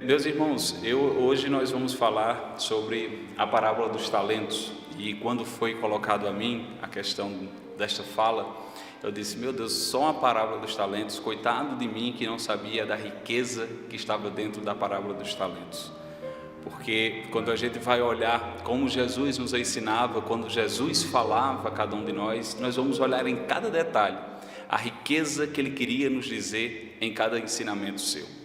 Meus irmãos, hoje nós vamos falar sobre a parábola dos talentos. E quando foi colocado a mim a questão desta fala, eu disse: meu Deus, só uma parábola dos talentos, coitado de mim que não sabia da riqueza que estava dentro da parábola dos talentos. Porque quando a gente vai olhar como Jesus nos ensinava, quando Jesus falava a cada um de nós vamos olhar em cada detalhe a riqueza que ele queria nos dizer em cada ensinamento seu.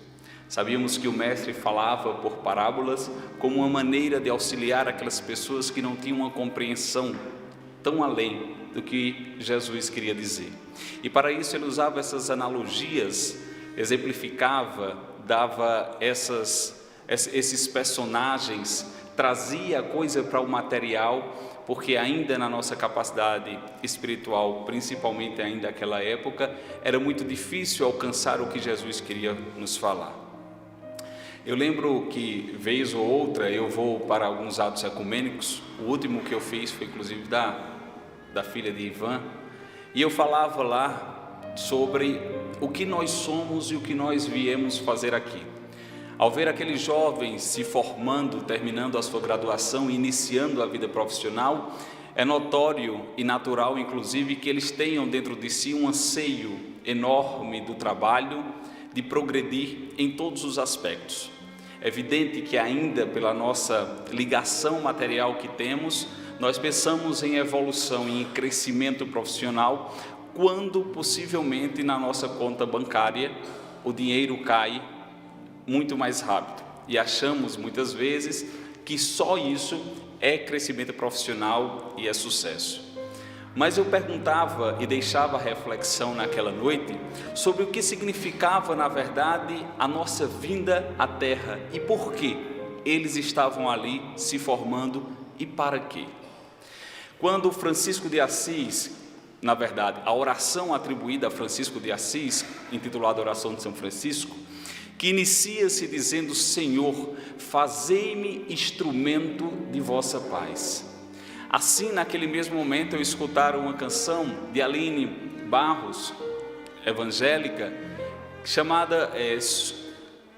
Sabíamos que o mestre falava por parábolas como uma maneira de auxiliar aquelas pessoas que não tinham uma compreensão tão além do que Jesus queria dizer. E para isso ele usava essas analogias, exemplificava, dava esses personagens, trazia a coisa para o material, porque ainda na nossa capacidade espiritual, principalmente ainda naquela época, era muito difícil alcançar o que Jesus queria nos falar. Eu lembro que, vez ou outra, eu vou para alguns atos ecumênicos. O último que eu fiz foi inclusive da filha de Ivan, e eu falava lá sobre o que nós somos e o que nós viemos fazer aqui. Ao ver aqueles jovens se formando, terminando a sua graduação, iniciando a vida profissional, é notório e natural, inclusive, que eles tenham dentro de si um anseio enorme do trabalho, de progredir em todos os aspectos. É evidente que ainda pela nossa ligação material que temos, nós pensamos em evolução e em crescimento profissional, quando possivelmente na nossa conta bancária o dinheiro cai muito mais rápido, e achamos muitas vezes que só isso é crescimento profissional e é sucesso. Mas eu perguntava e deixava a reflexão naquela noite sobre o que significava na verdade a nossa vinda à Terra e por que eles estavam ali se formando e para quê. Quando Francisco de Assis, na verdade a oração atribuída a Francisco de Assis, intitulada Oração de São Francisco, que inicia-se dizendo: Senhor, fazei-me instrumento de vossa paz. Assim, naquele mesmo momento, eu escutara uma canção de Aline Barros, evangélica, chamada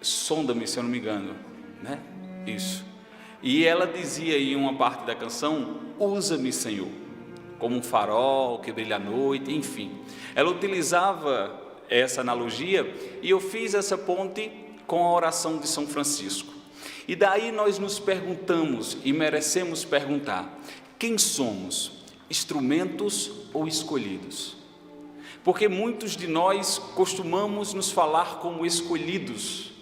Sonda-me, se eu não me engano, né? Isso. E ela dizia em uma parte da canção: usa-me, Senhor, como um farol que brilha à noite, enfim. Ela utilizava essa analogia e eu fiz essa ponte com a oração de São Francisco. E daí nós nos perguntamos e merecemos perguntar: quem somos? Instrumentos ou escolhidos? Porque muitos de nós costumamos nos falar como escolhidos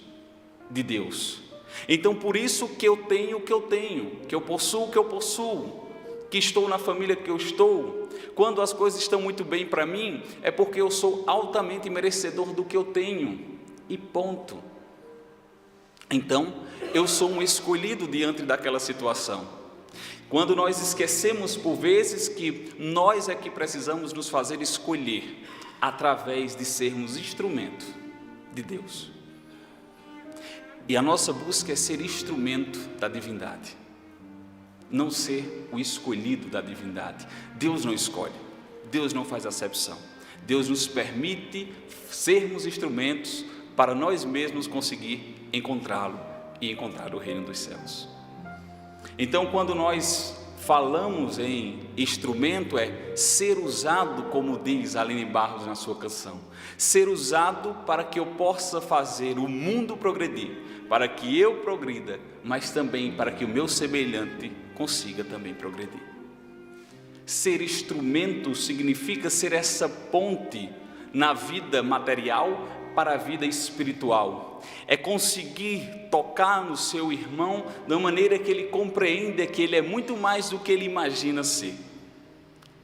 de Deus. Então por isso que eu tenho o que eu tenho, que eu possuo o que eu possuo, que estou na família que eu estou. Quando as coisas estão muito bem para mim, é porque eu sou altamente merecedor do que eu tenho, e ponto. Então, eu sou um escolhido diante daquela situação. Quando nós esquecemos por vezes que nós é que precisamos nos fazer escolher, através de sermos instrumento de Deus. E a nossa busca é ser instrumento da divindade, não ser o escolhido da divindade. Deus não escolhe, Deus não faz acepção. Deus nos permite sermos instrumentos para nós mesmos conseguir encontrá-lo e encontrar o reino dos céus. Então, quando nós falamos em instrumento, é ser usado, como diz Aline Barros na sua canção, ser usado para que eu possa fazer o mundo progredir, para que eu progrida, mas também para que o meu semelhante consiga também progredir. Ser instrumento significa ser essa ponte na vida material para a vida espiritual. É conseguir tocar no seu irmão da maneira que ele compreenda que ele é muito mais do que ele imagina ser.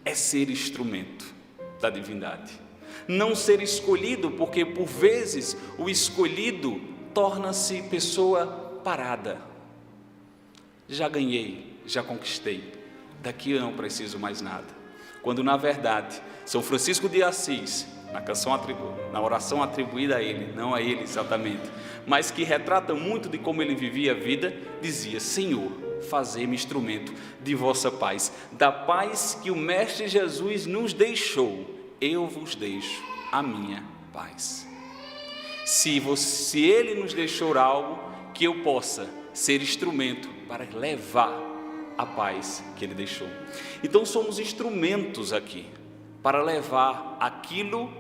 É ser instrumento da divindade. Não ser escolhido, porque por vezes o escolhido torna-se pessoa parada. Já ganhei, já conquistei, daqui eu não preciso mais nada. Quando na verdade São Francisco de Assis, na oração atribuída a ele, não a ele exatamente, mas que retrata muito de como ele vivia a vida, dizia: Senhor, fazei-me instrumento de vossa paz, da paz que o Mestre Jesus nos deixou, eu vos deixo a minha paz. Se ele nos deixou algo, que eu possa ser instrumento para levar a paz que Ele deixou. Então somos instrumentos aqui para levar aquilo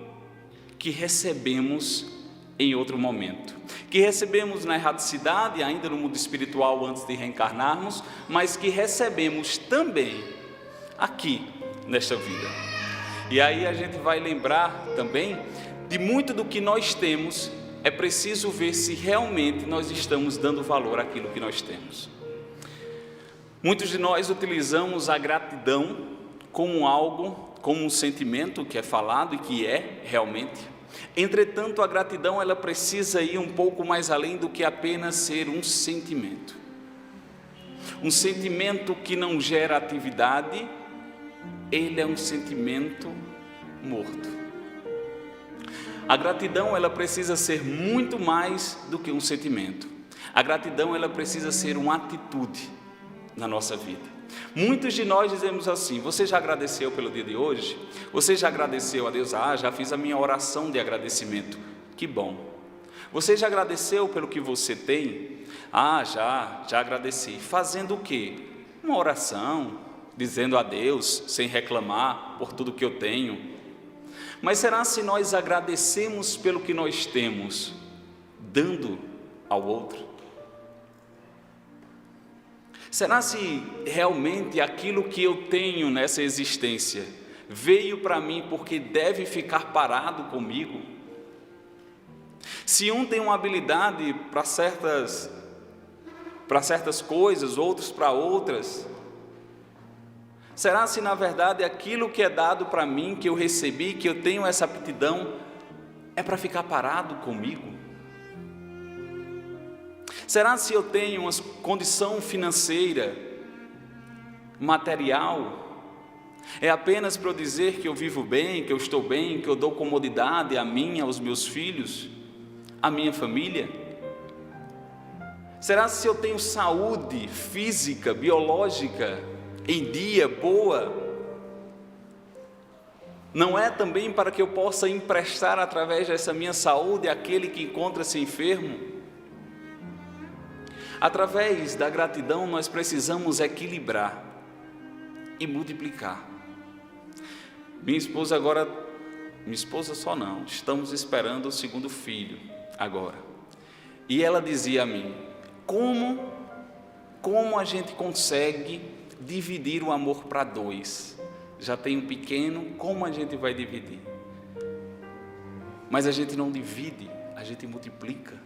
que recebemos em outro momento, que recebemos na erradicidade, ainda no mundo espiritual antes de reencarnarmos, mas que recebemos também aqui nesta vida. E aí a gente vai lembrar também de muito do que nós temos. É preciso ver se realmente nós estamos dando valor àquilo que nós temos. Muitos de nós utilizamos a gratidão como algo, como um sentimento que é falado e que é realmente. Entretanto, a gratidão ela precisa ir um pouco mais além do que apenas ser um sentimento. Um sentimento que não gera atividade, ele é um sentimento morto. A gratidão ela precisa ser muito mais do que um sentimento. A gratidão ela precisa ser uma atitude na nossa vida. Muitos de nós dizemos assim: você já agradeceu pelo dia de hoje? Você já agradeceu a Deus? Já fiz a minha oração de agradecimento. Que bom. Você já agradeceu pelo que você tem? Já agradeci. Fazendo o quê? Uma oração, dizendo a Deus, sem reclamar por tudo que eu tenho. Mas será se nós agradecemos pelo que nós temos, dando ao outro? Será se realmente aquilo que eu tenho nessa existência veio para mim porque deve ficar parado comigo? Se um tem uma habilidade para certas coisas, outros para outras, será se na verdade aquilo que é dado para mim, que eu recebi, que eu tenho essa aptidão, é para ficar parado comigo? Será se eu tenho uma condição financeira, material, é apenas para eu dizer que eu vivo bem, que eu estou bem, que eu dou comodidade a mim, aos meus filhos, à minha família? Será se eu tenho saúde física, biológica, em dia, boa, não é também para que eu possa emprestar através dessa minha saúde àquele que encontra-se enfermo? Através da gratidão nós precisamos equilibrar e multiplicar. Minha esposa só não, estamos esperando o segundo filho agora. E ela dizia a mim: como a gente consegue dividir o amor para dois? Já tem um pequeno, como a gente vai dividir? Mas a gente não divide, a gente multiplica.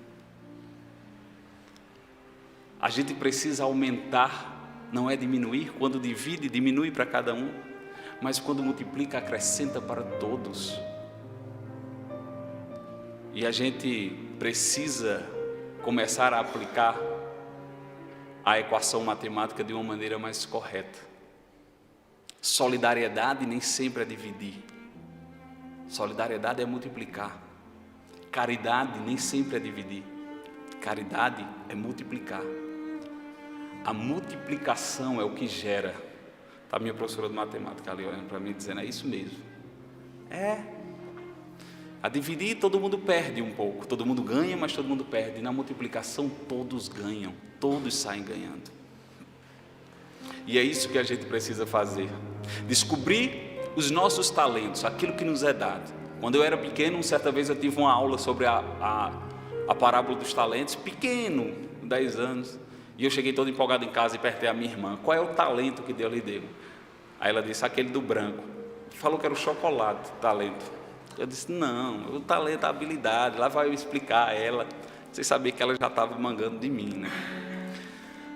A gente precisa aumentar, não é diminuir. Quando divide, diminui para cada um, mas quando multiplica, acrescenta para todos. E a gente precisa começar a aplicar a equação matemática de uma maneira mais correta. Solidariedade nem sempre é dividir. Solidariedade é multiplicar. Caridade nem sempre é dividir. Caridade é multiplicar. A multiplicação é o que gera. Está a minha professora de matemática ali olhando para mim dizendo: é isso mesmo. A dividir todo mundo perde um pouco. Todo mundo ganha, mas todo mundo perde. Na multiplicação todos ganham. Todos saem ganhando. E é isso que a gente precisa fazer. Descobrir os nossos talentos, aquilo que nos é dado. Quando eu era pequeno, certa vez eu tive uma aula sobre a parábola dos talentos. Pequeno, 10 anos. E eu cheguei todo empolgado em casa e perguntei à minha irmã: qual é o talento que Deus lhe deu? Aí ela disse: aquele do branco. Falou que era o chocolate, o talento. Eu disse: não, o talento é a habilidade. Lá vai eu explicar a ela. Você sabia que ela já estava mangando de mim, né?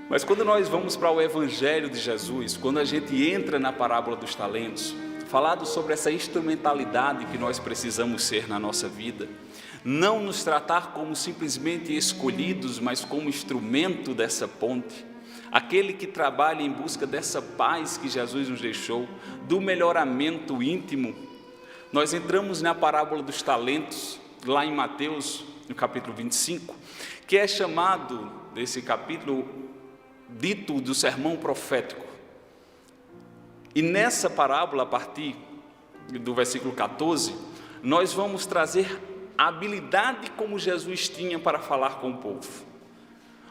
Mas quando nós vamos para o Evangelho de Jesus, quando a gente entra na parábola dos talentos, falado sobre essa instrumentalidade que nós precisamos ser na nossa vida, não nos tratar como simplesmente escolhidos, mas como instrumento dessa ponte, aquele que trabalha em busca dessa paz que Jesus nos deixou, do melhoramento íntimo. Nós entramos na parábola dos talentos, lá em Mateus, no capítulo 25, que é chamado, desse capítulo, dito do sermão profético. E nessa parábola, a partir do versículo 14, nós vamos trazer a habilidade como Jesus tinha para falar com o povo.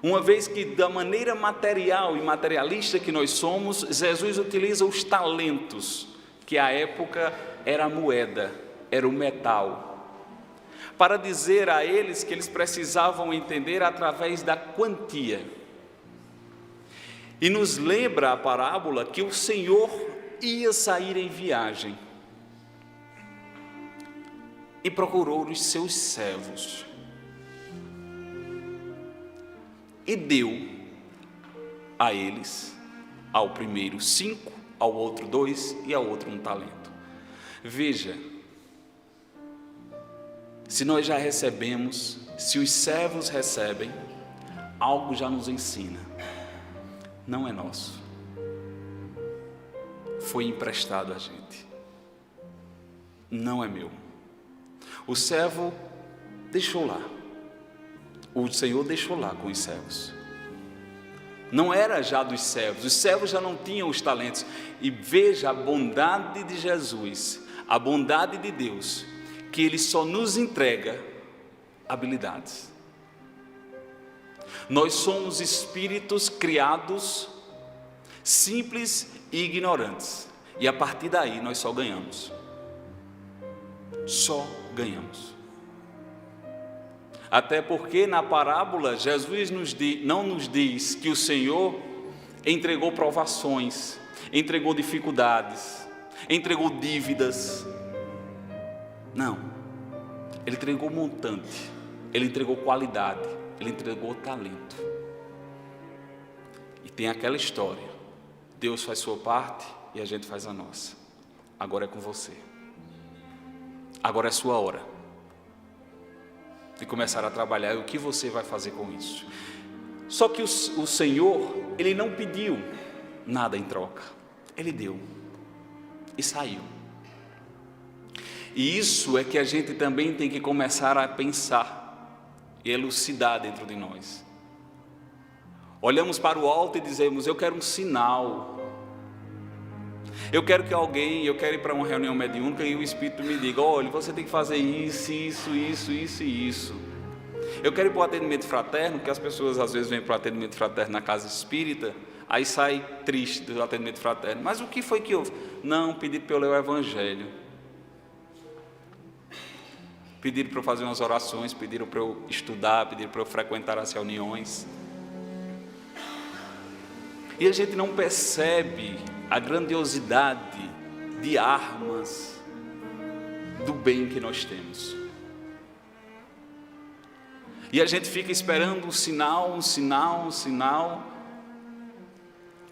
Uma vez que da maneira material e materialista que nós somos, Jesus utiliza os talentos, que à época era a moeda, era o metal, para dizer a eles que eles precisavam entender através da quantia. E nos lembra a parábola que o Senhor ia sair em viagem e procurou os seus servos e deu a eles, ao primeiro 5, ao outro 2 e ao outro 1 talento. Veja, se nós já recebemos, se os servos recebem, algo já nos ensina: não é nosso, foi emprestado a gente, não é meu. O servo deixou lá, o Senhor deixou lá com os servos, não era já dos servos, os servos já não tinham os talentos. E veja a bondade de Jesus, a bondade de Deus, que Ele só nos entrega habilidades. Nós somos espíritos criados simples e ignorantes, e a partir daí nós só ganhamos. Só ganhamos. Até porque na parábola Jesus não nos diz que o Senhor entregou provações, entregou dificuldades, entregou dívidas. Não, Ele entregou montante, Ele entregou qualidade, Ele entregou talento. E tem aquela história: Deus faz sua parte e a gente faz a nossa. Agora é com você, agora é sua hora de começar a trabalhar. E o que você vai fazer com isso? Só que o Senhor, Ele não pediu nada em troca, Ele deu e saiu. E isso é que a gente também tem que começar a pensar e elucidar dentro de nós. Olhamos para o alto e dizemos: eu quero um sinal, eu quero que alguém, eu quero ir para uma reunião mediúnica e o Espírito me diga: olha, você tem que fazer isso, isso, isso, isso e isso. Eu quero ir para o atendimento fraterno, porque as pessoas às vezes vêm para o atendimento fraterno na casa espírita, aí sai triste do atendimento fraterno. Mas o que foi que houve? Não, pediram para eu ler o Evangelho, pediram para eu fazer umas orações, pediram para eu estudar, pediram para eu frequentar as reuniões. E a gente não percebe a grandiosidade de armas do bem que nós temos. E a gente fica esperando um sinal,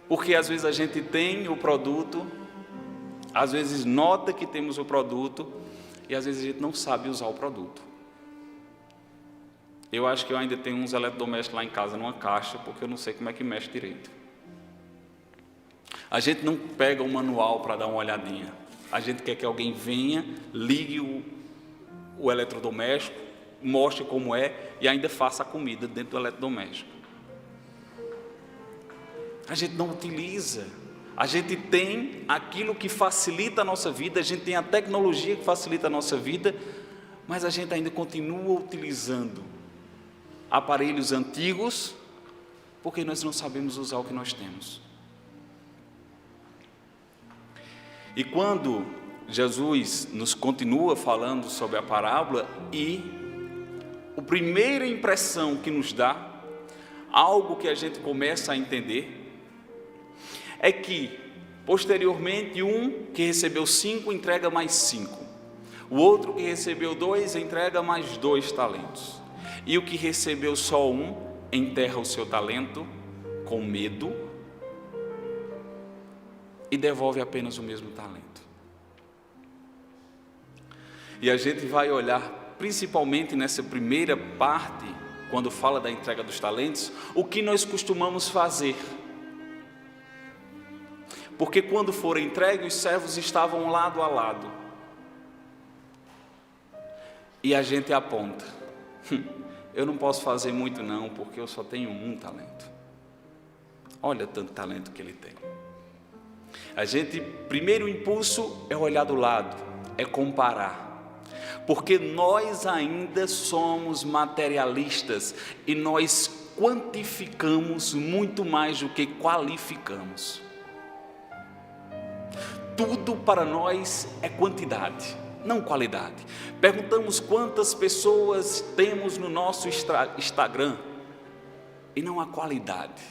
porque às vezes a gente tem o produto, às vezes nota que temos o produto, e às vezes a gente não sabe usar o produto. Eu acho que eu ainda tenho uns eletrodomésticos lá em casa, numa caixa, porque eu não sei como é que mexe direito. A gente não pega o manual para dar uma olhadinha. A gente quer que alguém venha, ligue o eletrodoméstico, mostre como é e ainda faça a comida dentro do eletrodoméstico. A gente não utiliza. A gente tem aquilo que facilita a nossa vida, a gente tem a tecnologia que facilita a nossa vida, mas a gente ainda continua utilizando aparelhos antigos, porque nós não sabemos usar o que nós temos. E quando Jesus nos continua falando sobre a parábola, e a primeira impressão que nos dá, algo que a gente começa a entender, é que posteriormente um que recebeu 5 entrega mais 5, o outro que recebeu 2 entrega mais 2 talentos, e o que recebeu só 1 enterra o seu talento com medo e devolve apenas o mesmo talento. E a gente vai olhar principalmente nessa primeira parte, quando fala da entrega dos talentos, o que nós costumamos fazer. Porque quando foram entregues, os servos estavam lado a lado. E a gente aponta: eu não posso fazer muito não, porque eu só tenho 1 talento. Olha tanto talento que ele tem. A gente, primeiro impulso é olhar do lado, é comparar. Porque nós ainda somos materialistas e nós quantificamos muito mais do que qualificamos. Tudo para nós é quantidade, não qualidade. Perguntamos quantas pessoas temos no nosso Instagram e não a qualidade.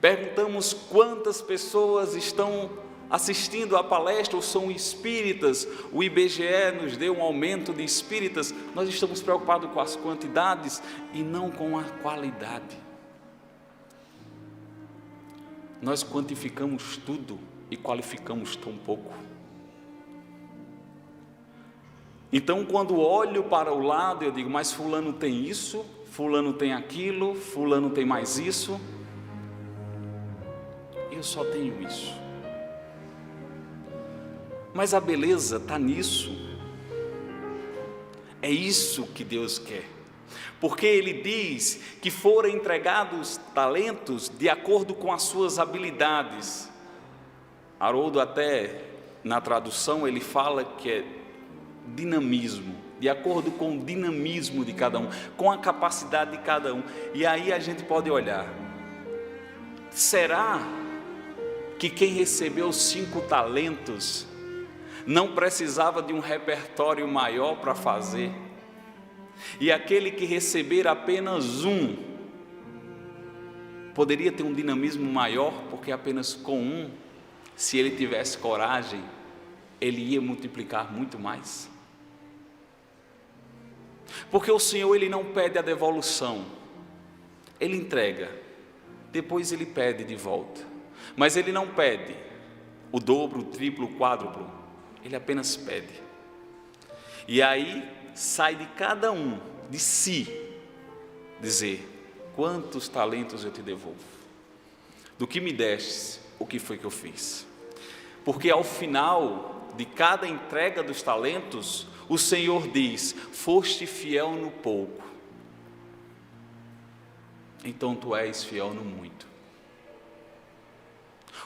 Perguntamos quantas pessoas estão assistindo a palestra ou são espíritas. O IBGE nos deu um aumento de espíritas. Nós estamos preocupados com as quantidades e não com a qualidade. Nós quantificamos tudo e qualificamos tão pouco. Então, quando olho para o lado, eu digo, mas fulano tem isso, fulano tem aquilo, fulano tem mais isso. Eu só tenho isso. Mas a beleza está nisso. É isso que Deus quer. Porque Ele diz que foram entregados talentos de acordo com as suas habilidades. Haroldo até, na tradução, ele fala que é dinamismo, de acordo com o dinamismo de cada um, com a capacidade de cada um. E aí a gente pode olhar, será que quem recebeu 5 talentos não precisava de um repertório maior para fazer? E aquele que receber apenas 1, poderia ter um dinamismo maior, porque apenas com 1, se ele tivesse coragem, ele ia multiplicar muito mais. Porque o Senhor, Ele não pede a devolução, Ele entrega, depois Ele pede de volta. Mas Ele não pede o dobro, o triplo, o quádruplo, Ele apenas pede. E aí sai de cada um, de si, dizer, quantos talentos eu te devolvo? Do que me deste, o que foi que eu fiz? Porque ao final de cada entrega dos talentos, o Senhor diz, foste fiel no pouco, então tu és fiel no muito.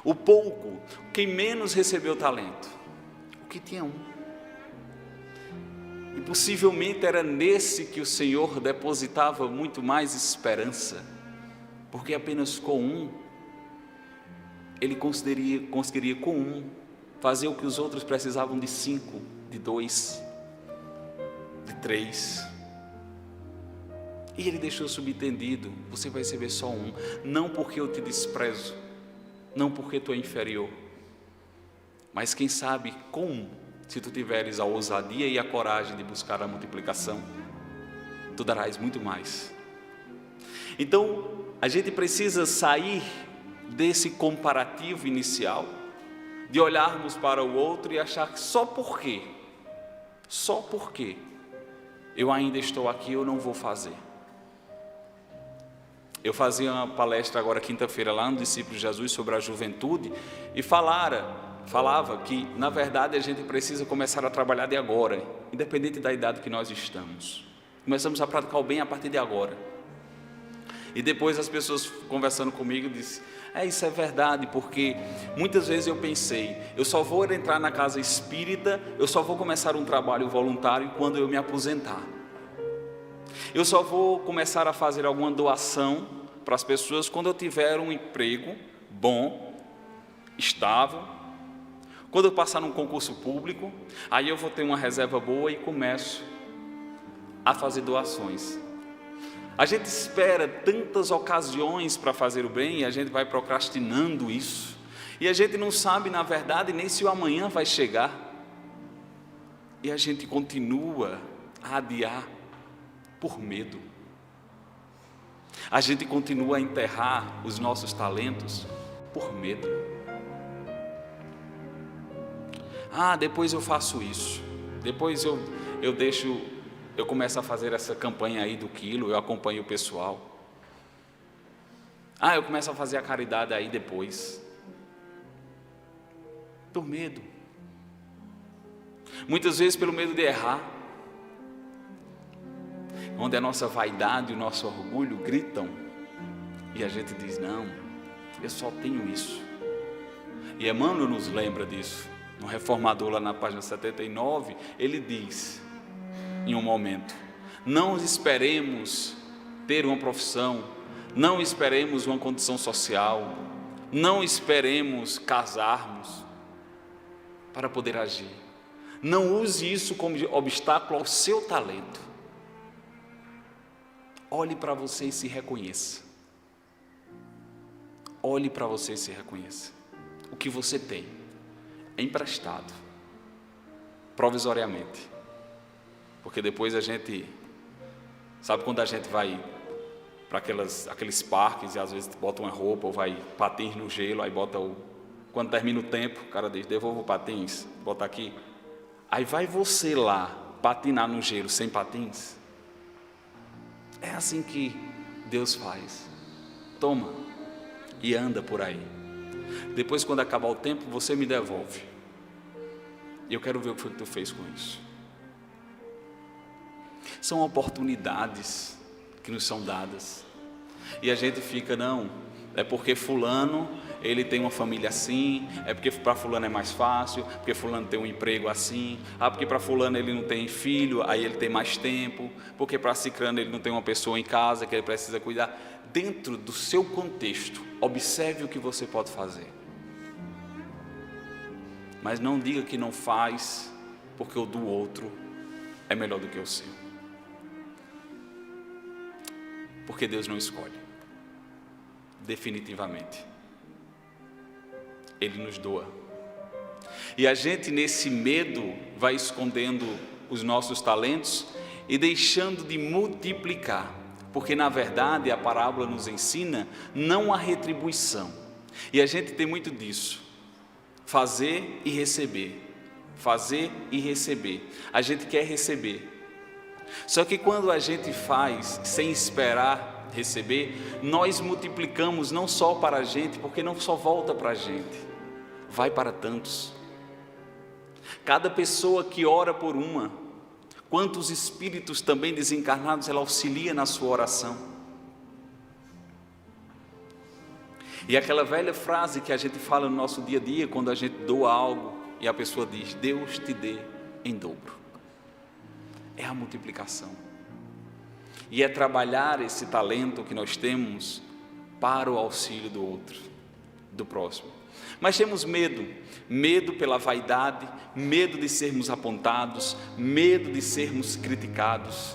O pouco, quem menos recebeu talento? O que tinha 1. E possivelmente era nesse que o Senhor depositava muito mais esperança, porque apenas com 1, Ele conseguiria com 1, fazer o que os outros precisavam de 5, de 2, de 3. E Ele deixou subentendido, você vai receber só 1, não porque eu te desprezo, não porque tu é inferior, mas quem sabe com 1, se tu tiveres a ousadia e a coragem de buscar a multiplicação, tu darás muito mais. Então, a gente precisa sair desse comparativo inicial, de olharmos para o outro e achar que só porque eu ainda estou aqui, eu não vou fazer. Eu fazia uma palestra agora quinta-feira lá no Discípulos de Jesus sobre a juventude e falava que na verdade a gente precisa começar a trabalhar de agora, independente da idade que nós estamos. Começamos a praticar o bem a partir de agora. E depois as pessoas conversando comigo disseram, isso é verdade, porque muitas vezes eu pensei, eu só vou entrar na casa espírita, eu só vou começar um trabalho voluntário quando eu me aposentar. Eu só vou começar a fazer alguma doação para as pessoas quando eu tiver um emprego bom, estável, quando eu passar num concurso público, aí eu vou ter uma reserva boa e começo a fazer doações. A gente espera tantas ocasiões para fazer o bem e a gente vai procrastinando isso. E a gente não sabe, na verdade, nem se o amanhã vai chegar. E a gente continua a adiar por medo. A gente continua a enterrar os nossos talentos por medo. Depois eu faço isso. Depois eu começo a fazer essa campanha aí do quilo, eu acompanho o pessoal. Eu começo a fazer a caridade aí depois. Por medo. Muitas vezes pelo medo de errar. Onde a nossa vaidade e o nosso orgulho gritam. E a gente diz, não, eu só tenho isso. E Emmanuel nos lembra disso. No Reformador, lá na página 79, ele diz, em um momento, não esperemos ter uma profissão, não esperemos uma condição social, não esperemos casarmos para poder agir. Não use isso como obstáculo ao seu talento. Olhe para você e se reconheça. Olhe para você e se reconheça. O que você tem é emprestado, provisoriamente. Porque depois a gente, sabe quando a gente vai para aqueles parques e às vezes bota uma roupa ou vai patins no gelo, aí bota quando termina o tempo, o cara diz, devolva o patins, bota aqui. Aí vai você lá patinar no gelo sem patins. É assim que Deus faz. Toma e anda por aí. Depois, quando acabar o tempo, você me devolve. E eu quero ver o que foi que tu fez com isso. São oportunidades que nos são dadas. E a gente fica, não, é porque fulano, ele tem uma família assim, é porque para fulano é mais fácil, porque fulano tem um emprego assim, porque para fulano ele não tem filho, aí ele tem mais tempo, porque para ciclano ele não tem uma pessoa em casa que ele precisa cuidar. Dentro do seu contexto, observe o que você pode fazer. Mas não diga que não faz, porque o do outro é melhor do que o seu. Porque Deus não escolhe, definitivamente. Ele nos doa. E a gente, nesse medo, vai escondendo os nossos talentos e deixando de multiplicar. Porque, na verdade, a parábola nos ensina não a retribuição. E a gente tem muito disso. Fazer e receber. Fazer e receber. A gente quer receber. Só que quando a gente faz sem esperar receber, nós multiplicamos não só para a gente, porque não só volta para a gente, vai para tantos. Cada pessoa que ora por uma, quantos espíritos também desencarnados ela auxilia na sua oração. E aquela velha frase que a gente fala no nosso dia a dia, quando a gente doa algo e a pessoa diz, Deus te dê em dobro. É a multiplicação. E é trabalhar esse talento que nós temos para o auxílio do outro, do próximo. Mas temos medo, medo pela vaidade, medo de sermos apontados, medo de sermos criticados,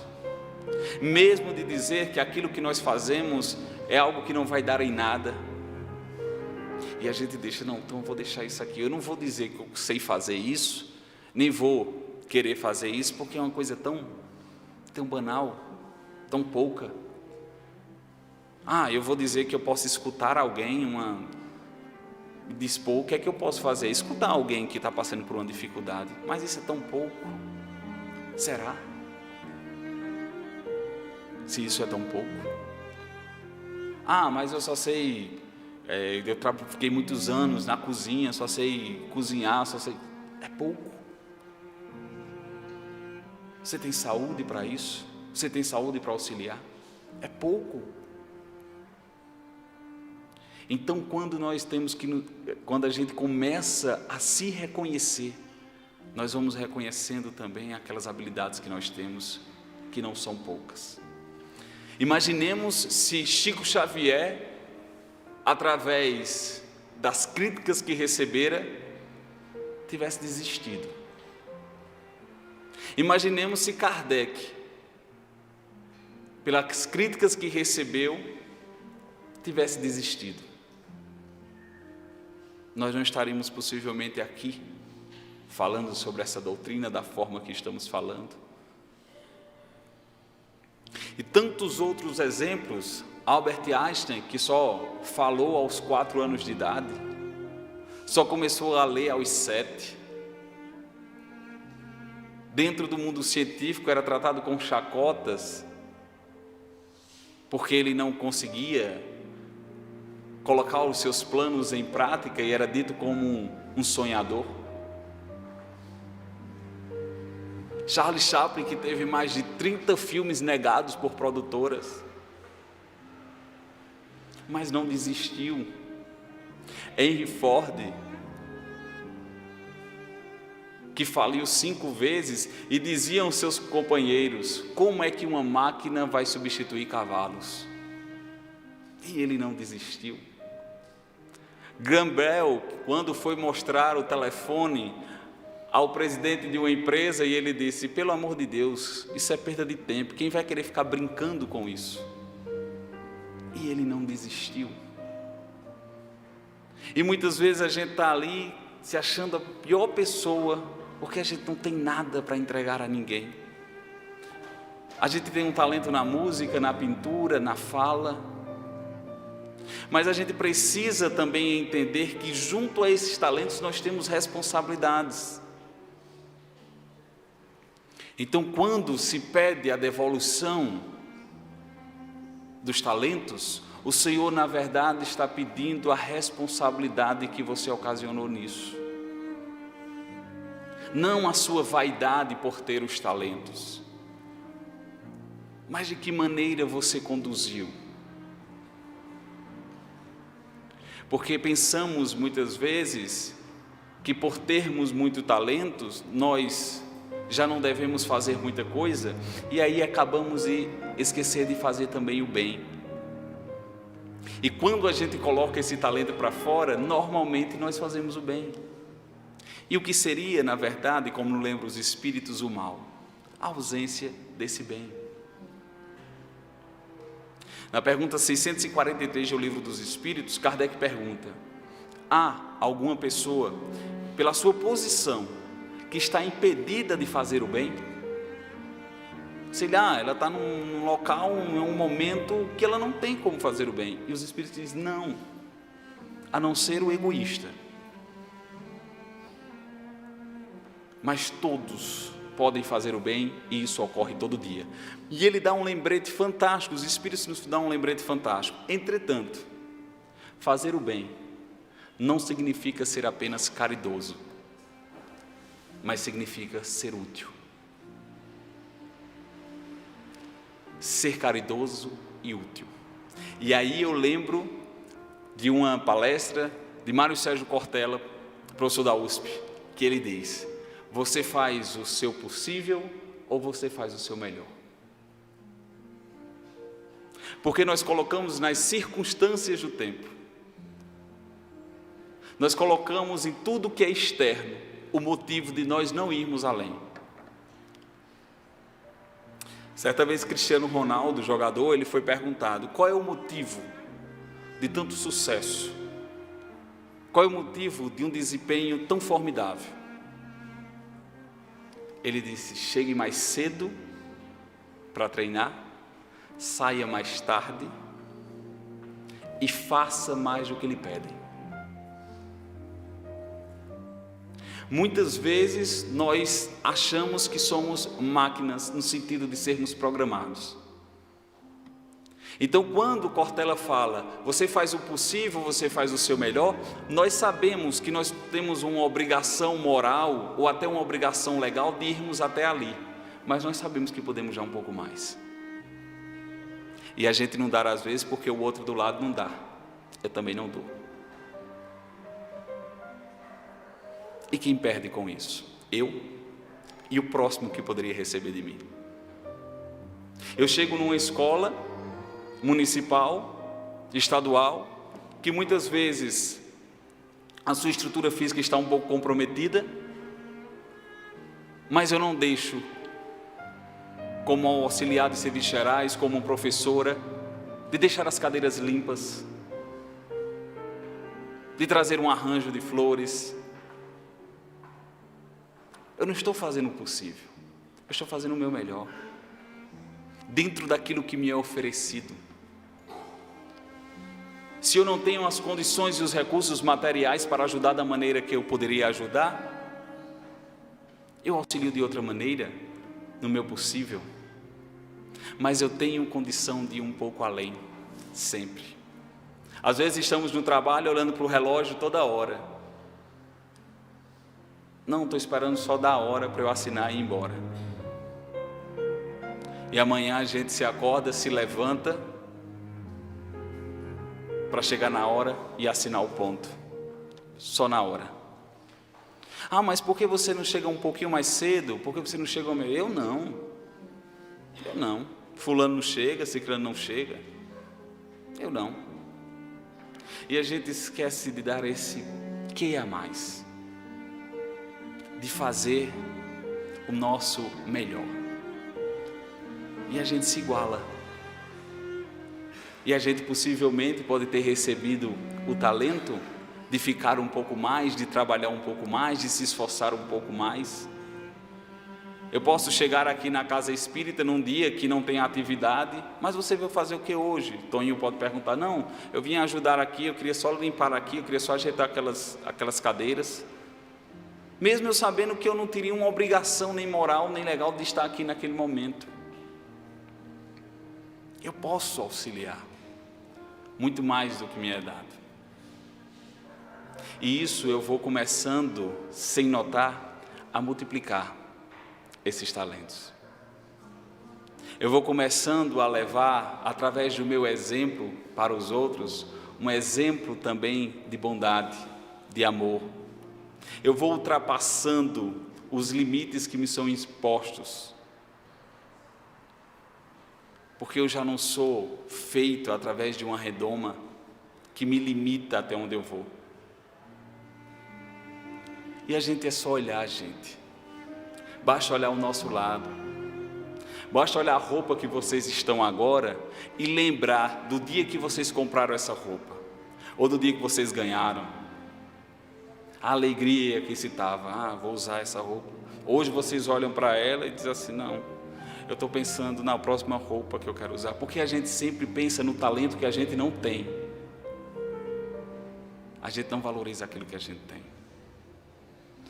mesmo de dizer que aquilo que nós fazemos é algo que não vai dar em nada. E a gente deixa, não, então eu vou deixar isso aqui, eu não vou dizer que eu sei fazer isso, nem vou querer fazer isso, porque é uma coisa tão banal, tão pouca. Eu vou dizer que eu posso escutar alguém, dispor, o que é que eu posso fazer? Escutar alguém que está passando por uma dificuldade, mas isso é tão pouco. Será? Se isso é tão pouco. Mas eu só sei, fiquei muitos anos na cozinha, só sei cozinhar, é pouco. Você tem saúde para isso? Você tem saúde para auxiliar? É pouco. Então, quando a gente começa a se reconhecer, nós vamos reconhecendo também aquelas habilidades que nós temos, que não são poucas. Imaginemos se Chico Xavier, através das críticas que recebera, tivesse desistido. Imaginemos se Kardec, pelas críticas que recebeu, tivesse desistido. Nós não estaríamos possivelmente aqui, falando sobre essa doutrina da forma que estamos falando. E tantos outros exemplos. Albert Einstein, que só falou aos 4 anos de idade, só começou a ler aos 7. Dentro do mundo científico era tratado com chacotas, porque ele não conseguia colocar os seus planos em prática e era dito como um sonhador. Charlie Chaplin, que teve mais de 30 filmes negados por produtoras, mas não desistiu. Henry Ford, que faliu 5 vezes e diziam aos seus companheiros: como é que uma máquina vai substituir cavalos? E ele não desistiu. Graham Bell, quando foi mostrar o telefone ao presidente de uma empresa, e ele disse: pelo amor de Deus, isso é perda de tempo, quem vai querer ficar brincando com isso? E ele não desistiu. E muitas vezes a gente está ali se achando a pior pessoa, porque a gente não tem nada para entregar a ninguém. A gente tem um talento na música, na pintura, na fala, mas a gente precisa também entender que junto a esses talentos nós temos responsabilidades. Então, quando se pede a devolução dos talentos, o Senhor, na verdade, está pedindo a responsabilidade que você ocasionou nisso. Não a sua vaidade por ter os talentos, mas de que maneira você conduziu. Porque pensamos muitas vezes que por termos muitos talentos, nós já não devemos fazer muita coisa, e aí acabamos de esquecer de fazer também o bem. E quando a gente coloca esse talento para fora, normalmente nós fazemos o bem. E o que seria, na verdade, como lembra os espíritos, o mal? A ausência desse bem. Na pergunta 643 do Livro dos Espíritos, Kardec pergunta: há alguma pessoa, pela sua posição, que está impedida de fazer o bem? Sei lá, ela está num local, em um momento que ela não tem como fazer o bem. E os Espíritos dizem: não, a não ser o egoísta. Mas todos podem fazer o bem, e isso ocorre todo dia. E ele dá um lembrete fantástico, os Espíritos nos dão um lembrete fantástico. Entretanto, fazer o bem não significa ser apenas caridoso, mas significa ser útil. Ser caridoso e útil. E aí eu lembro de uma palestra de Mário Sérgio Cortella, professor da USP, que ele diz: você faz o seu possível ou você faz o seu melhor? Porque nós colocamos nas circunstâncias do tempo, nós colocamos em tudo que é externo o motivo de nós não irmos além. Certa vez Cristiano Ronaldo, jogador, ele foi perguntado: qual é o motivo de tanto sucesso? Qual é o motivo de um desempenho tão formidável? Ele disse: chegue mais cedo para treinar, saia mais tarde e faça mais do que lhe pedem. Muitas vezes nós achamos que somos máquinas no sentido de sermos programados. Então, quando Cortella fala: você faz o possível, você faz o seu melhor, nós sabemos que nós temos uma obrigação moral ou até uma obrigação legal de irmos até ali, mas nós sabemos que podemos já um pouco mais. E a gente não dá às vezes porque o outro do lado não dá. Eu também não dou. E quem perde com isso? Eu e o próximo que poderia receber de mim. Eu chego numa escola municipal, estadual, que muitas vezes a sua estrutura física está um pouco comprometida, mas eu não deixo, como auxiliar de serviços gerais, como professora, de deixar as cadeiras limpas, de trazer um arranjo de flores. Eu não estou fazendo o possível, eu estou fazendo o meu melhor, dentro daquilo que me é oferecido. Se eu não tenho as condições e os recursos materiais para ajudar da maneira que eu poderia ajudar, eu auxilio de outra maneira, no meu possível. Mas eu tenho condição de ir um pouco além, sempre. Às vezes estamos no trabalho olhando para o relógio toda hora. Não, estou esperando só dar a hora para eu assinar e ir embora. E amanhã a gente se acorda, se levanta para chegar na hora e assinar o ponto. Só na hora. Ah, mas por que você não chega um pouquinho mais cedo? Por que você não chega ao meio? Eu não. Fulano não chega, ciclano não chega. Eu não. E a gente esquece de dar esse que a mais, de fazer o nosso melhor. E a gente se iguala. E a gente possivelmente pode ter recebido o talento de ficar um pouco mais, de trabalhar um pouco mais, de se esforçar um pouco mais. Eu posso chegar aqui na casa espírita num dia que não tem atividade, mas você veio fazer o que hoje? Toninho pode perguntar, não, eu vim ajudar aqui, eu queria só limpar aqui, eu queria só ajeitar aquelas cadeiras. Mesmo eu sabendo que eu não teria uma obrigação nem moral, nem legal de estar aqui naquele momento. Eu posso auxiliar, muito mais do que me é dado. E isso eu vou começando, sem notar, a multiplicar esses talentos. Eu vou começando a levar, através do meu exemplo para os outros, um exemplo também de bondade, de amor. Eu vou ultrapassando os limites que me são impostos, porque eu já não sou feito através de uma redoma que me limita até onde eu vou. E a gente é só olhar, gente. Basta olhar ao nosso lado. Basta olhar a roupa que vocês estão agora e lembrar do dia que vocês compraram essa roupa, ou do dia que vocês ganharam. A alegria que se estava, vou usar essa roupa. Hoje vocês olham para ela e dizem assim, não, eu estou pensando na próxima roupa que eu quero usar, porque a gente sempre pensa no talento que a gente não tem. A gente não valoriza aquilo que a gente tem.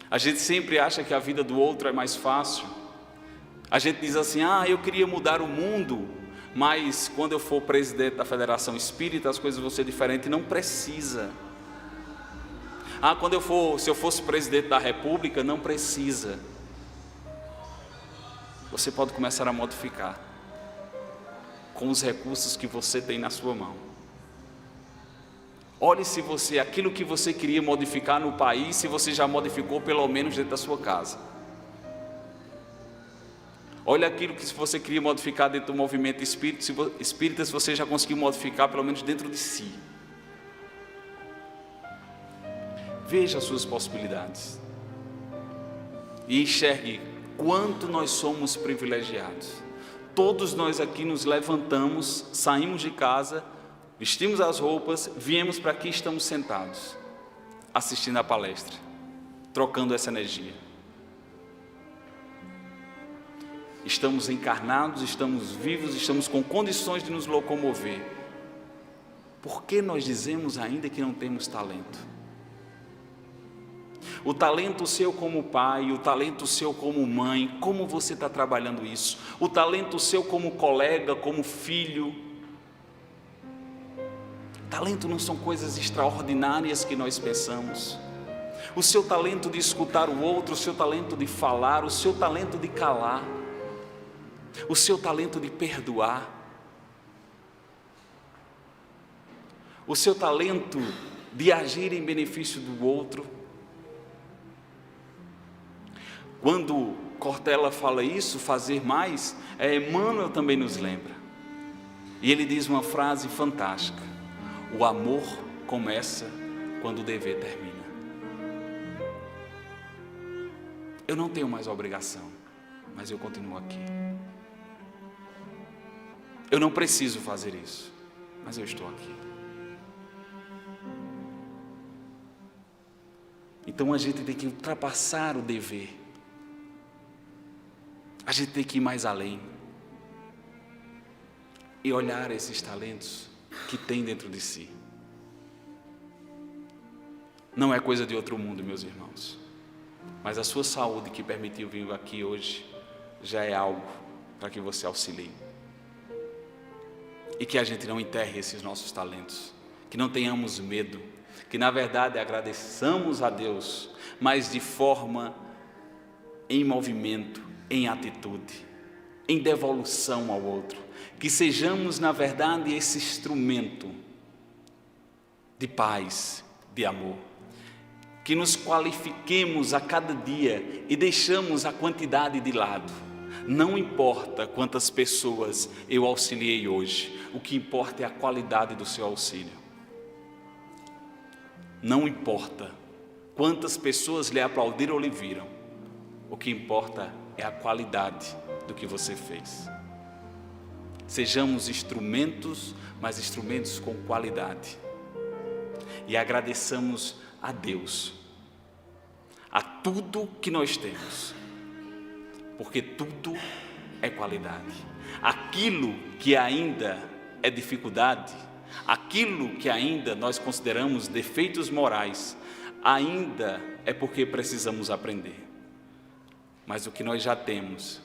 A gente sempre acha que a vida do outro é mais fácil. A gente diz assim, eu queria mudar o mundo, mas quando eu for presidente da Federação Espírita, as coisas vão ser diferentes. Não precisa. Se eu fosse presidente da República, não precisa. Você pode começar a modificar com os recursos que você tem na sua mão. Olhe se você, aquilo que você queria modificar no país, se você já modificou pelo menos dentro da sua casa. Olha aquilo que você queria modificar dentro do movimento espírita, se você já conseguiu modificar pelo menos dentro de si. Veja as suas possibilidades e enxergue quanto nós somos privilegiados. Todos nós aqui nos levantamos, saímos de casa, vestimos as roupas, viemos para aqui e estamos sentados, assistindo a palestra, trocando essa energia. Estamos encarnados, estamos vivos, estamos com condições de nos locomover. Por que nós dizemos ainda que não temos talento? O talento seu como pai, o talento seu como mãe, como você está trabalhando isso? O talento seu como colega, como filho. Talento não são coisas extraordinárias que nós pensamos. O seu talento de escutar o outro, o seu talento de falar, o seu talento de calar, o seu talento de perdoar, o seu talento de agir em benefício do outro. Quando Cortella fala isso, fazer mais, Emmanuel também nos lembra. E ele diz uma frase fantástica: o amor começa quando o dever termina. Eu não tenho mais obrigação, mas eu continuo aqui. Eu não preciso fazer isso, mas eu estou aqui. Então a gente tem que ultrapassar o dever. A gente tem que ir mais além e olhar esses talentos que tem dentro de si. Não é coisa de outro mundo, meus irmãos, mas a sua saúde que permitiu vir aqui hoje já é algo para que você auxilie. E que a gente não enterre esses nossos talentos, que não tenhamos medo, que na verdade agradeçamos a Deus, mas de forma em movimento, em atitude, em devolução ao outro, que sejamos na verdade esse instrumento de paz, de amor, que nos qualifiquemos a cada dia e deixamos a quantidade de lado. Não importa quantas pessoas eu auxiliei hoje, o que importa é a qualidade do seu auxílio. Não importa quantas pessoas lhe aplaudiram ou lhe viram, o que importa é a qualidade do que você fez. Sejamos instrumentos, mas instrumentos com qualidade. E agradeçamos a Deus, a tudo que nós temos, porque tudo é qualidade. Aquilo que ainda é dificuldade, aquilo que ainda nós consideramos defeitos morais, ainda é porque precisamos aprender. Mas o que nós já temos,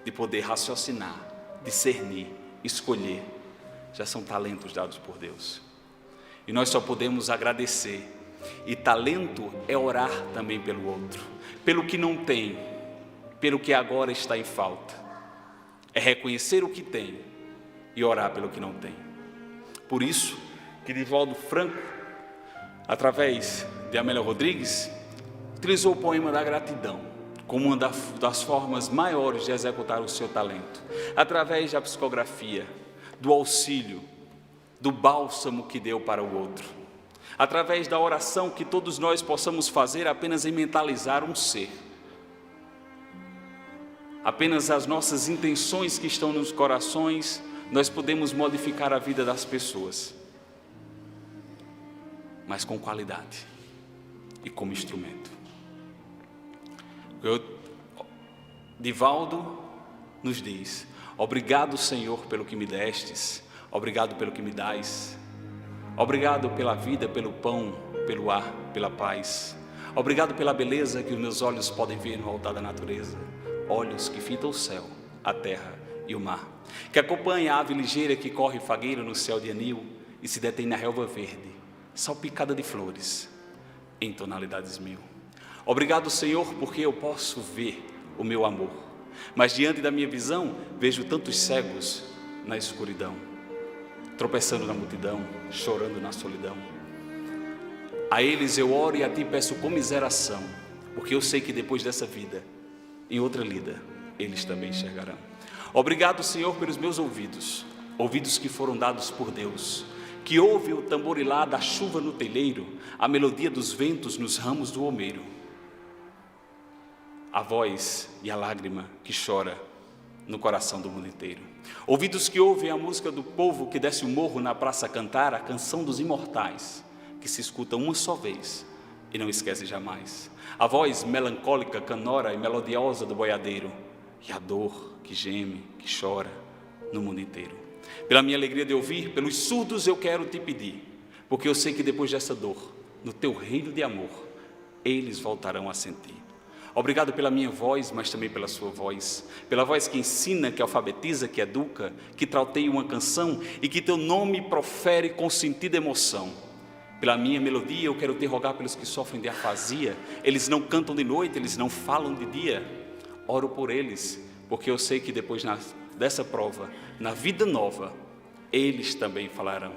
de poder raciocinar, discernir, escolher, já são talentos dados por Deus. E nós só podemos agradecer. E talento é orar também pelo outro, pelo que não tem, pelo que agora está em falta. É reconhecer o que tem e orar pelo que não tem. Por isso que Divaldo Franco, através de Amélia Rodrigues, utilizou o poema da gratidão como uma das formas maiores de executar o seu talento, através da psicografia, do auxílio, do bálsamo que deu para o outro, através da oração que todos nós possamos fazer apenas em mentalizar um ser. Apenas as nossas intenções que estão nos corações, nós podemos modificar a vida das pessoas, mas com qualidade e como instrumento. Divaldo nos diz: obrigado, Senhor, pelo que me destes, obrigado pelo que me dás, obrigado pela vida, pelo pão, pelo ar, pela paz, obrigado pela beleza que os meus olhos podem ver no altar da natureza, olhos que fitam o céu, a terra e o mar, que acompanha a ave ligeira que corre fagueiro no céu de anil e se detém na relva verde, salpicada de flores, em tonalidades mil. Obrigado, Senhor, porque eu posso ver o meu amor, mas diante da minha visão vejo tantos cegos na escuridão, tropeçando na multidão, chorando na solidão. A eles eu oro e a Ti peço comiseração, porque eu sei que depois dessa vida, em outra lida, eles também enxergarão. Obrigado, Senhor, pelos meus ouvidos, ouvidos que foram dados por Deus, que ouve o tamborilar da chuva no telheiro, a melodia dos ventos nos ramos do almeiro, a voz e a lágrima que chora no coração do mundo inteiro. Ouvidos que ouvem a música do povo que desce o morro na praça a cantar a canção dos imortais, que se escuta uma só vez e não esquece jamais. A voz melancólica, canora e melodiosa do boiadeiro, e a dor que geme, que chora no mundo inteiro. Pela minha alegria de ouvir, pelos surdos eu quero te pedir, porque eu sei que depois dessa dor, no teu reino de amor, eles voltarão a sentir. Obrigado pela minha voz, mas também pela sua voz, pela voz que ensina, que alfabetiza, que educa, que trauteia uma canção e que teu nome profere com sentido e emoção. Pela minha melodia eu quero te rogar pelos que sofrem de afasia, eles não cantam de noite, eles não falam de dia. Oro por eles, porque eu sei que depois dessa prova, na vida nova, eles também falarão.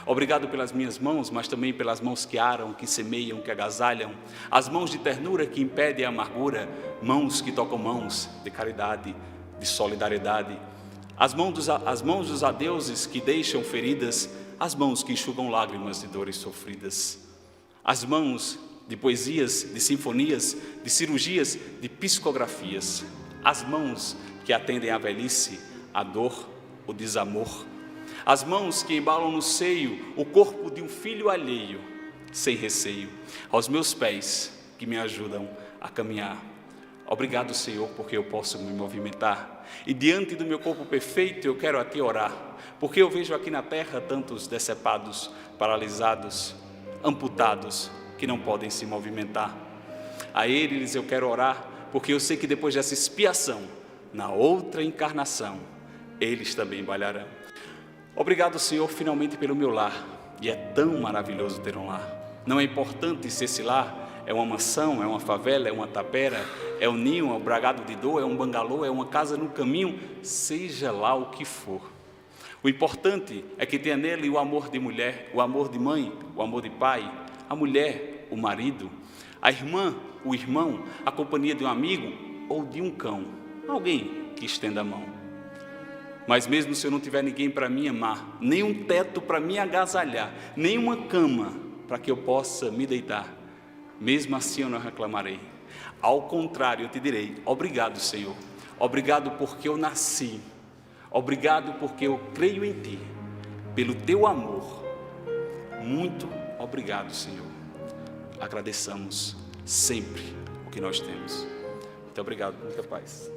Obrigado pelas minhas mãos, mas também pelas mãos que aram, que semeiam, que agasalham, as mãos de ternura que impedem a amargura, mãos que tocam mãos de caridade, de solidariedade, as mãos dos adeuses que deixam feridas, as mãos que enxugam lágrimas de dores sofridas, as mãos de poesias, de sinfonias, de cirurgias, de psicografias, as mãos que atendem à velhice, a dor, o desamor, as mãos que embalam no seio o corpo de um filho alheio, sem receio, aos meus pés que me ajudam a caminhar. Obrigado, Senhor, porque eu posso me movimentar, e diante do meu corpo perfeito eu quero a Ti orar, porque eu vejo aqui na terra tantos decepados, paralisados, amputados, que não podem se movimentar. A eles eu quero orar, porque eu sei que depois dessa expiação, na outra encarnação, eles também bailarão. Obrigado, Senhor, finalmente pelo meu lar, e é tão maravilhoso ter um lar. Não é importante se esse lar é uma mansão, é uma favela, é uma tapera, é um ninho, é um bragado de dor, é um bangalô, é uma casa no caminho, seja lá o que for. O importante é que tenha nele o amor de mulher, o amor de mãe, o amor de pai, a mulher o marido, a irmã, o irmão, a companhia de um amigo ou de um cão, alguém que estenda a mão. Mas mesmo se eu não tiver ninguém para me amar, nem um teto para me agasalhar, nem uma cama para que eu possa me deitar, mesmo assim eu não reclamarei. Ao contrário, eu te direi: obrigado, Senhor. Obrigado porque eu nasci. Obrigado porque eu creio em Ti. Pelo Teu amor. Muito obrigado, Senhor. Agradeçamos sempre o que nós temos. Muito obrigado, muita paz.